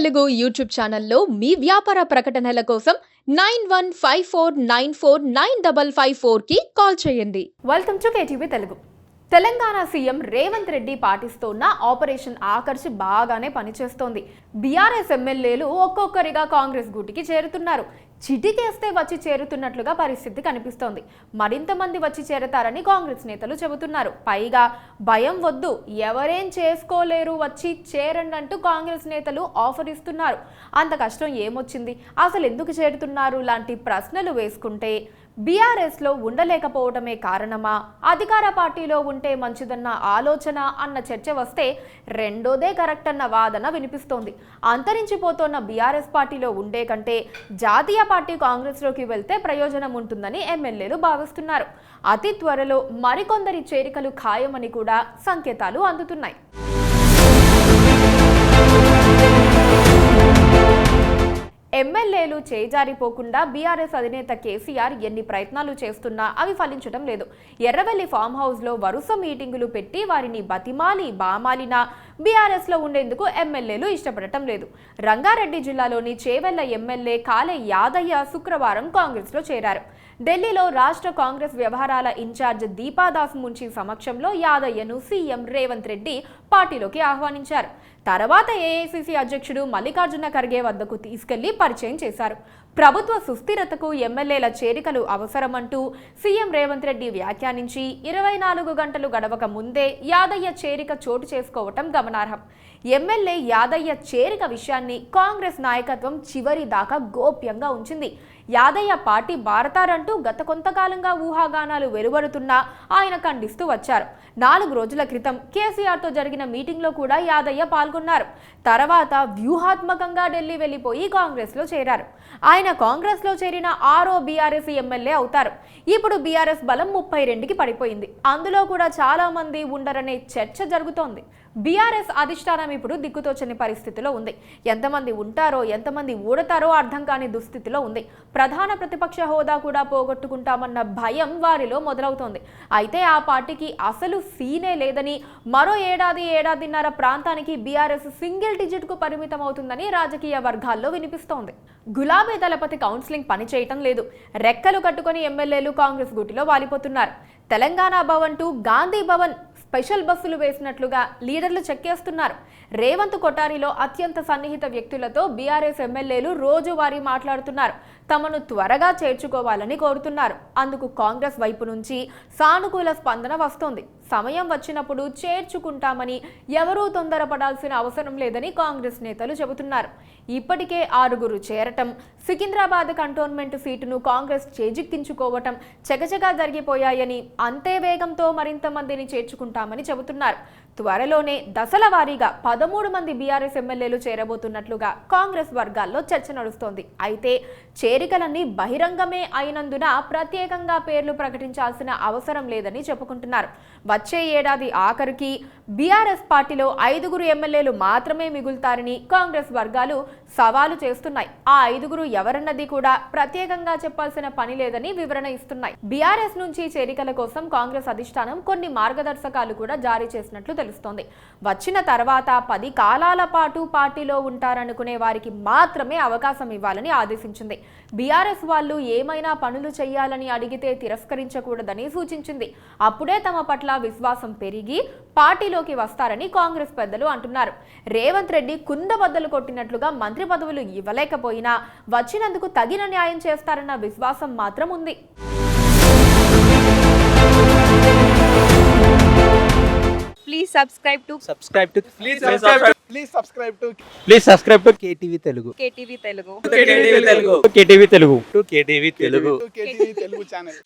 Telugu YouTube ఛానల్లో మీ వ్యాపార ప్రకటనల కోసం 9154949554 కి కాల్ చేయండి. Welcome to KTV Telugu. Telangana CM Revanth Reddy పాటిస్తున్న ఆపరేషన్ ఆకర్ష్ బాగానే పనిచేస్తోంది. బీఆర్ఎస్ ఎమ్మెల్యేలు ఒక్కొక్కరిగా కాంగ్రెస్ గూటికి చేరుతున్నారు. చిటికేస్తే వచ్చి చేరుతున్నట్లుగా పరిస్థితి కనిపిస్తోంది. మరింత మంది వచ్చి చేరతారని కాంగ్రెస్ నేతలు చెబుతున్నారు. పైగా భయం వద్దు, ఎవరేం చేసుకోలేరు, వచ్చి చేరండి అంటూ కాంగ్రెస్ నేతలు ఆఫర్ ఇస్తున్నారు. అంత కష్టం ఏమొచ్చింది, అసలు ఎందుకు చేరుతున్నారు లాంటి ప్రశ్నలు వేసుకుంటే బీఆర్ఎస్లో ఉండలేకపోవడమే కారణమా, అధికార పార్టీలో ఉంటే మంచిదన్న ఆలోచన అన్న చర్చ వస్తే రెండోదే కరెక్ట్ అన్న వాదన వినిపిస్తోంది. అంతరించిపోతున్న బీఆర్ఎస్ పార్టీలో ఉండే కంటే జాతీయ పార్టీ కాంగ్రెస్లోకి వెళ్తే ప్రయోజనం ఉంటుందని ఎమ్మెల్యేలు భావిస్తున్నారు. అతి త్వరలో మరికొందరి చేరికలు ఖాయమని కూడా సంకేతాలు అందుతున్నాయి. ఎమ్మెల్యేలు చేజారిపోకుండా బీఆర్ఎస్ అధినేత కేసీఆర్ ఎన్ని ప్రయత్నాలు చేస్తున్నా అవి ఫలించడం లేదు. ఎర్రవెల్లి ఫామ్ హౌస్లో వరుస మీటింగులు పెట్టి వారిని బతిమాలి బామాలినా బీఆర్ఎస్లో ఉండేందుకు ఎమ్మెల్యేలు ఇష్టపడటం లేదు. రంగారెడ్డి జిల్లాలోని చేవెళ్ల ఎమ్మెల్యే కాలే యాదయ్య శుక్రవారం కాంగ్రెస్లో చేరారు. ఢిల్లీలో రాష్ట్ర కాంగ్రెస్ వ్యవహారాల ఇన్ఛార్జ్ దీపాదాస్ మున్షి సమక్షంలో యాదయ్యను సీఎం రేవంత్ రెడ్డి పార్టీలోకి ఆహ్వానించారు. తర్వాత ఏఐసీసీ అధ్యక్షుడు మల్లికార్జున ఖర్గే వద్దకు తీసుకెళ్లి పరిచయం చేశారు. ప్రభుత్వ సుస్థిరతకు ఎమ్మెల్యేల చేరికలు అవసరమంటూ సీఎం రేవంత్ రెడ్డి వ్యాఖ్యానించి 24 గంటలు గడవక ముందే యాదయ్య చేరిక చోటు చేసుకోవటం గమనార్హం. ఎమ్మెల్యే యాదయ్య చేరిక విషయాన్ని కాంగ్రెస్ నాయకత్వం చివరి దాకా గోప్యంగా ఉంచింది. యాదయ్య పార్టీ మారతారంటూ గత కొంతకాలంగా ఊహాగానాలు వెలువడుతున్నా ఆయన ఖండిస్తూ వచ్చారు. 4 రోజుల క్రితం కేసీఆర్తో జరిగిన మీటింగ్లో కూడా యాదయ్య పాల్గొన్నారు. తర్వాత వ్యూహాత్మకంగా ఢిల్లీ వెళ్లిపోయి కాంగ్రెస్లో చేరారు. ఆయన కాంగ్రెస్లో చేరిన 6వ బీఆర్ఎస్ ఎమ్మెల్యే అవుతారు. ఇప్పుడు బీఆర్ఎస్ బలం 32కి పడిపోయింది. అందులో కూడా చాలా మంది ఉండరనే చర్చ జరుగుతోంది. బీఆర్ఎస్ అధిష్టానం ఇప్పుడు దిక్కుతోచని పరిస్థితిలో ఉంది. ఎంతమంది ఉంటారో ఎంతమంది ఊడతారో అర్థం కాని దుస్థితిలో ఉంది. ప్రధాన ప్రతిపక్ష హోదా కూడా పోగొట్టుకుంటామన్న భయం వారిలో మొదలవుతోంది. అయితే ఆ పార్టీకి అసలు సీనే లేదని, మరో ఏడాదిన్నర ప్రాంతానికి బీఆర్ఎస్ సింగిల్ డిజిట్ కు పరిమితం అవుతుందని రాజకీయ వర్గాల్లో వినిపిస్తోంది. గులాబీ దళపతి కౌన్సిలింగ్ పనిచేయటం లేదు. రెక్కలు కట్టుకుని ఎమ్మెల్యేలు కాంగ్రెస్ గూటిలో వాలిపోతున్నారు. తెలంగాణ భవన్ టు గాంధీ భవన్ స్పెషల్ బస్సులు వేసినట్లుగా లీడర్లు చెక్కేస్తున్నారు. రేవంత్ కొఠారిలో అత్యంత సన్నిహిత వ్యక్తులతో బీఆర్ఎస్ ఎమ్మెల్యేలు రోజువారీ మాట్లాడుతున్నారు. తమను త్వరగా చేర్చుకోవాలని కోరుతున్నారు. అందుకు కాంగ్రెస్ వైపు నుంచి సానుకూల స్పందన వస్తోంది. సమయం వచ్చినప్పుడు చేర్చుకుంటామని ఎవరూ తొందరపడాల్సిన అవసరం లేదని కాంగ్రెస్ నేతలు చెబుతున్నారు. ఇప్పటికే 6 చేరటం, సికింద్రాబాద్ కంటోన్మెంట్ సీటును కాంగ్రెస్ చేజిక్కించుకోవటం చకచకా జరిగిపోయాయని, అంతే వేగంతో మరింత మందిని చేర్చుకుంటామని చెబుతున్నారు. త్వరలోనే దశల వారీగా 13 మంది బీఆర్ఎస్ ఎమ్మెల్యేలు చేరబోతున్నట్లుగా కాంగ్రెస్ వర్గాల్లో చర్చ నడుస్తోంది. అయితే చేరికలన్నీ బహిరంగమే అయినందున ప్రత్యేకంగా పేర్లు ప్రకటించాల్సిన అవసరం లేదని చెప్పుకుంటున్నారు. వచ్చే ఏడాది ఆఖరికి బీఆర్ఎస్ పార్టీలో 5 ఎమ్మెల్యేలు మాత్రమే మిగులుతారని కాంగ్రెస్ వర్గాలు సవాలు చేస్తున్నాయి. ఆ 5 ఎవరన్నది కూడా ప్రత్యేకంగా చెప్పాల్సిన పని లేదని వివరణ ఇస్తున్నాయి. బీఆర్ఎస్ నుంచి చేరికల కోసం కాంగ్రెస్ అధిష్టానం కొన్ని మార్గదర్శకాలు కూడా జారీ చేసినట్లు తెలుస్తోంది. వచ్చిన తర్వాత 10 కాలాల పాటు పార్టీలో ఉంటారనుకునే వారికి మాత్రమే అవకాశం ఇవ్వాలని ఆదేశించింది. బీఆర్ఎస్ వాళ్ళు ఏమైనా పనులు చేయాలని అడిగితే తిరస్కరించకూడదని సూచించింది. అప్పుడే తమ పట్ల విశ్వాసం పెరిగి పార్టీలోకి వస్తారని కాంగ్రెస్ పెద్దలు అంటున్నారు. రేవంత్ రెడ్డి కుందబద్దలు కొట్టినట్లుగా మంత్రి పదవులు ఇవ్వలేకపోయినా వచ్చినందుకు తగిన న్యాయం చేస్తారన్న విశ్వాసం మాత్రం ఉంది. Please subscribe to KTV Telugu. KTV Telugu. KTV Telugu. KTV Telugu channel.